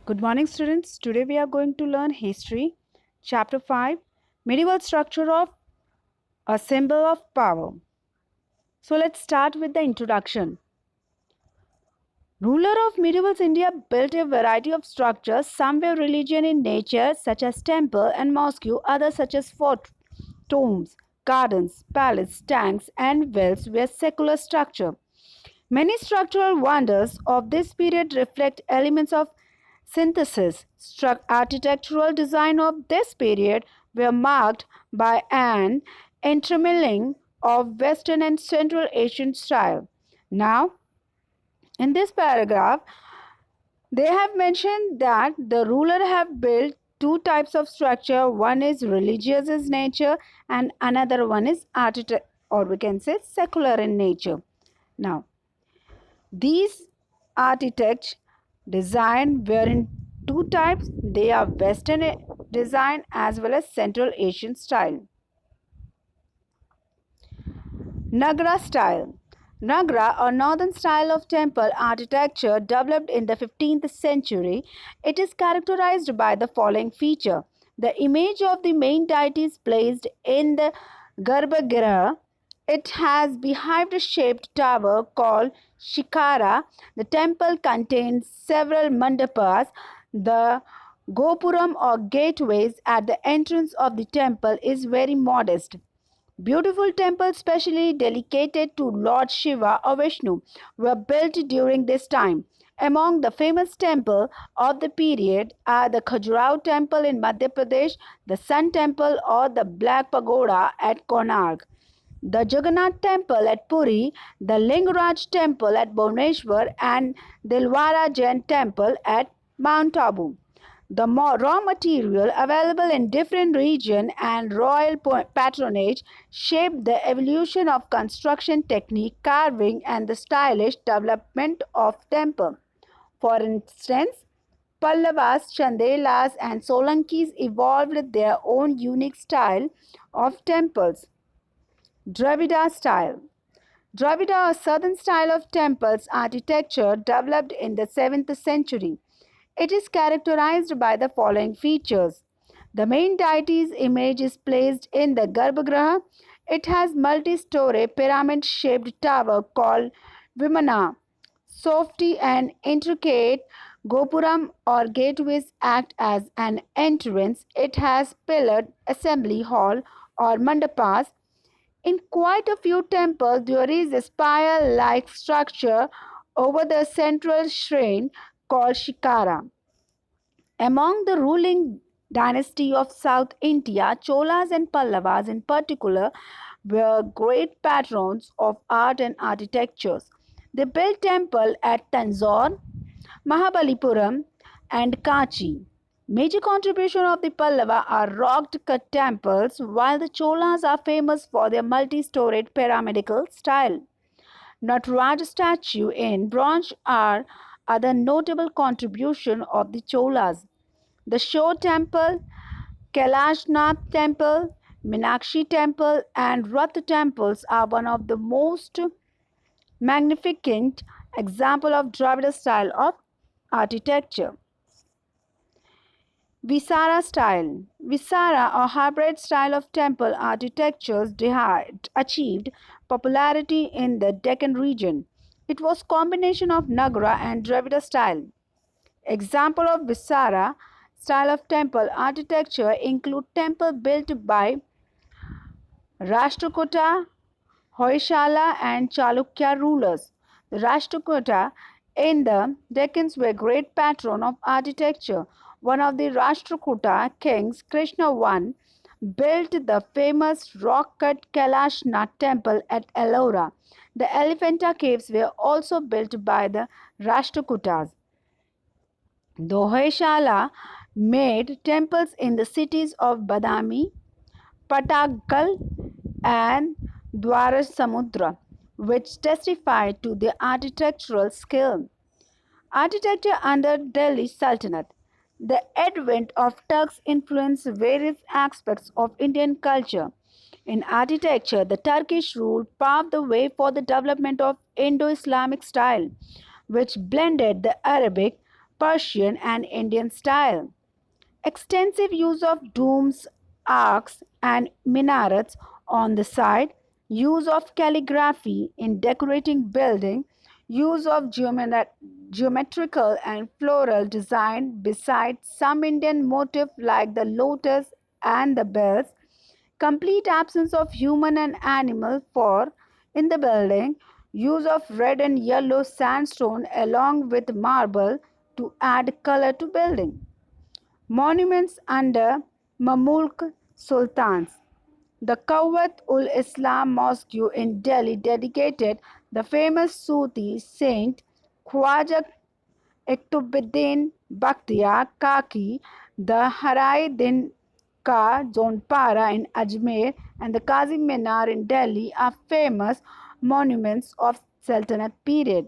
Good morning, students. Today we are going to learn history, chapter 5, medieval structure of a symbol of power. So let's start with the introduction. Ruler of medieval India built a variety of structures, some were religion in nature, such as temple and mosque, others such as fort, tombs, gardens, palace, tanks, and wells were secular structure. Many structural wonders of this period reflect elements of synthesis. Architectural design of this period were marked by an intermingling of Western and Central Asian style. Now, in this paragraph, they have mentioned that the ruler have built two types of structure. One is religious in nature and another one is architect or we can say secular in nature. Now, these architects design were in two types. They are Western design as well as Central Asian style. Nagra style. Nagra, or northern style of temple architecture developed in the 15th century, it is characterized by the following feature. The image of the main deity is placed in the Garbhagriha. It has beehive shaped tower called Shikara. The temple contains several mandapas. The Gopuram or gateways at the entrance of the temple is very modest. Beautiful temples specially dedicated to Lord Shiva or Vishnu were built during this time. Among the famous temples of the period are the Khajuraho temple in Madhya Pradesh, the Sun temple or the Black Pagoda at Konark, the Jagannath temple at Puri, the Lingaraj temple at Bhubaneswar and Dilwara Jain temple at Mount Abu. The raw material available in different regions and royal patronage shaped the evolution of construction technique, carving, and the stylish development of temple. For instance, Pallavas, Chandelas, and Solankis evolved their own unique style of temples. Dravida style. Dravida, a southern style of temples architecture, developed in the 7th century. It is characterized by the following features. The main deity's image is placed in the Garbhagriha. It has multi-story pyramid-shaped tower called Vimana. Softy and intricate gopuram or gateways act as an entrance. It has pillared assembly hall or mandapas. In quite a few temples, there is a spire-like structure over the central shrine called Shikara. Among the ruling dynasty of South India, Cholas and Pallavas in particular were great patrons of art and architectures. They built temples at Tanjore, Mahabalipuram and Kachi. Major contribution of the Pallava are rock cut temples, while the Cholas are famous for their multi-storied pyramidical style. Nataraj statue in bronze are other notable contribution of the Cholas. The Shore Temple, Kailashnath Temple, Meenakshi Temple, and Rath temples are one of the most magnificent example of Dravida style of architecture. Visara style. Visara, or hybrid style of temple architectures, achieved popularity in the Deccan region. It was combination of Nagara and Dravida style. Example of Visara style of temple architecture include temple built by Rashtrakuta, Hoysala and Chalukya rulers. The Rashtrakuta in the Deccans were great patron of architecture. One of the Rashtrakuta kings, Krishna I, built the famous rock-cut Kailashnath temple at Ellora. The Elephanta caves were also built by the Rashtrakutas. The Hoysala made temples in the cities of Badami, Patakal, and Dwarasamudra, which testify to their architectural skill. Architecture under Delhi Sultanate. The advent of Turks influenced various aspects of Indian culture. In architecture, the Turkish rule paved the way for the development of Indo-Islamic style, which blended the Arabic, Persian, and Indian style. Extensive use of domes, arcs, and minarets on the side, use of calligraphy in decorating building, use of geometrical and floral design besides some Indian motif like the lotus and the bells, complete absence of human and animal for in the building, use of red and yellow sandstone along with marble to add color to building. Monuments under Mamluk Sultans. The Kawat ul Islam Mosque in Delhi, dedicated the famous Sufi saint Khwaja Ektubuddin Bakhtiar Kaki, the Harai Din Ka Zonpara in Ajmer, and the Qazi Minar in Delhi are famous monuments of Sultanate period.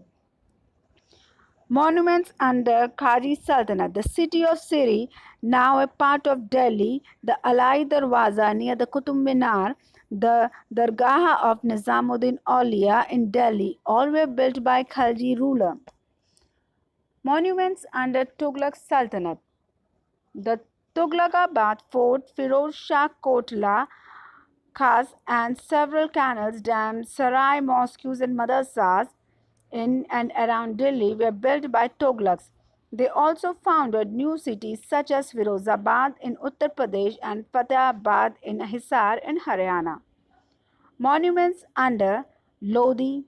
Monuments under Khaji Sultanate. The city of Siri, now a part of Delhi, the Alai Darwaza near the Qutub Minar, the Dargah of Nizamuddin Aulia in Delhi, all were built by Khalji ruler. Monuments under Tughlaq Sultanate. The Tughlaqabad Fort, Firoz Shah Kotla, Khas, and several canals, dams, sarai, mosques, and madrasas in and around Delhi were built by Tughlaqs. They also founded new cities such as Firozabad in Uttar Pradesh and Fatehabad in Hisar in Haryana. Monuments under Lodi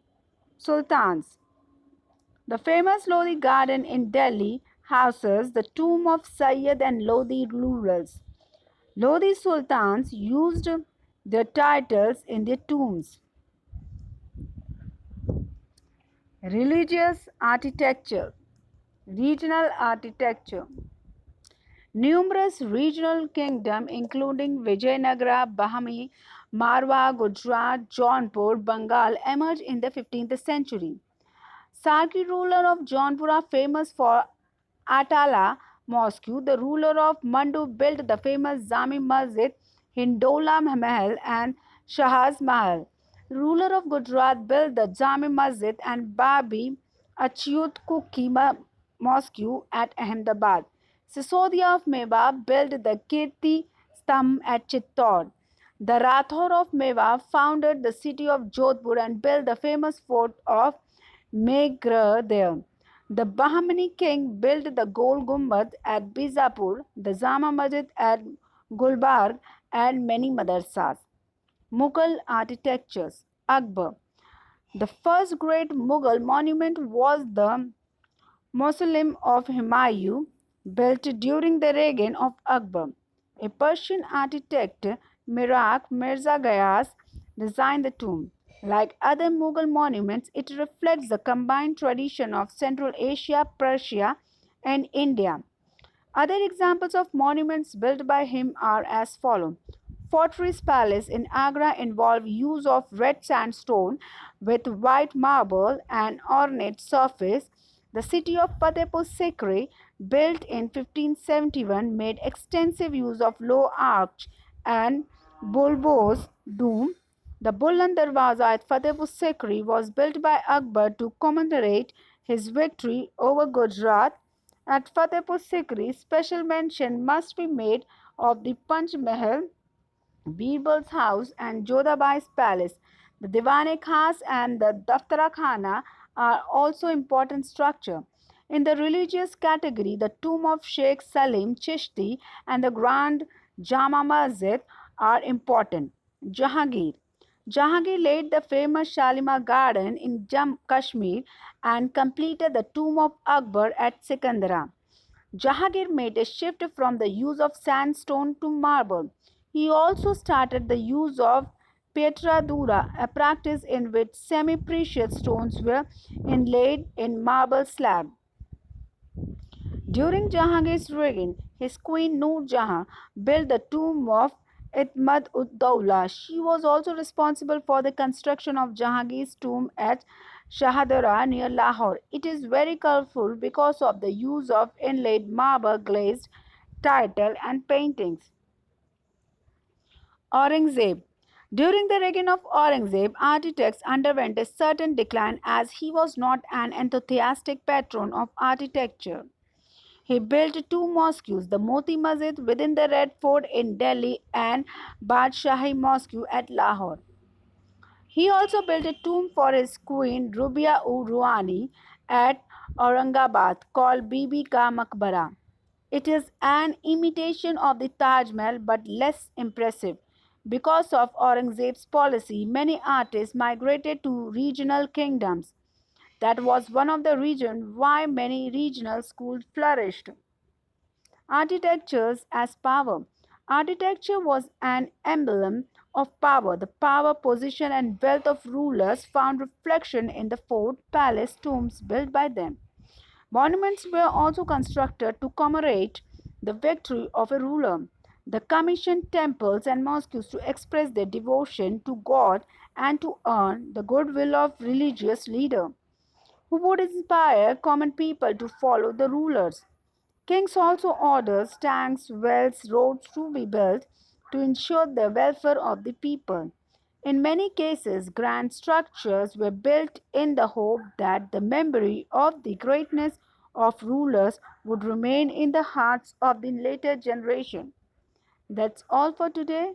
Sultans. The famous Lodi Garden in Delhi houses the tomb of Sayyid and Lodi rulers. Lodi Sultans used their titles in their tombs. Religious architecture. Regional architecture. Numerous regional kingdoms including Vijayanagara, Bahami, Marwa, Gujarat, Jaunpur, Bengal emerged in the 15th century. Sarki ruler of Jaunpur are famous for Atala Mosque. The ruler of Mandu built the famous Jami Masjid, Hindola Mahal and Shahaz Mahal. Ruler of Gujarat built the Jami Masjid and Babi Achyut Kuki Mosque at Ahmedabad. Sisodia of Mewa built the Kirti Stambh at Chittor. The Rathor of Mewa founded the city of Jodhpur and built the famous fort of Meghra there. The Bahmani king built the Gol Gumbad at Bijapur, the Jama Masjid at Gulbarg, and many madrasas. Mughal architectures. Akbar. The first great Mughal monument was the Mausoleum of Humayun, built during the reign of Akbar. A Persian architect, Miraq Mirza Gayas, designed the tomb. Like other Mughal monuments, it reflects the combined tradition of Central Asia, Persia, and India. Other examples of monuments built by him are as follows. Fortress Palace in Agra involved use of red sandstone with white marble and ornate surface. The city of Fatehpur Sikri, built in 1571, made extensive use of low arch and bulbous dome. The Buland Darwaza at Fatehpur Sikri was built by Akbar to commemorate his victory over Gujarat. At Fatehpur Sikri, special mention must be made of the Panch Mahal, Birbal's house, and Jodhabai's palace. The Diwan-e Khas and the Daftara Khana are also important structure. In the religious category, the tomb of Sheikh Salim Chishti and the Grand Jama Masjid are important. Jahangir. Jahangir laid the famous Shalimar Garden in Jammu Kashmir and completed the tomb of Akbar at Sikandra. Jahangir made a shift from the use of sandstone to marble. He also started the use of Petra Dura, a practice in which semi precious stones were inlaid in marble slab. During Jahangir's reign, his queen Noor Jahan built the tomb of Itmad ud Dawla. She was also responsible for the construction of Jahangir's tomb at Shahadara near Lahore. It is very colorful because of the use of inlaid marble glazed title and paintings. Aurangzeb. During the reign of Aurangzeb, architects underwent a certain decline as he was not an enthusiastic patron of architecture. He built two mosques, the Moti Masjid within the Red Fort in Delhi and Badshahi Mosque at Lahore. He also built a tomb for his queen Rubia ul Ruani at Aurangabad called Bibi Ka Maqbara. It is an imitation of the Taj Mahal but less impressive. Because of Aurangzeb's policy, many artists migrated to regional kingdoms. That was one of the reasons why many regional schools flourished. Architectures as power. Architecture was an emblem of power. The power, position, and wealth of rulers found reflection in the fort, palace, tombs built by them. Monuments were also constructed to commemorate the victory of a ruler. The commissioned temples and mosques to express their devotion to God and to earn the goodwill of religious leaders who would inspire common people to follow the rulers. Kings also ordered tanks, wells, roads to be built to ensure the welfare of the people. In many cases, grand structures were built in the hope that the memory of the greatness of rulers would remain in the hearts of the later generation. That's all for today.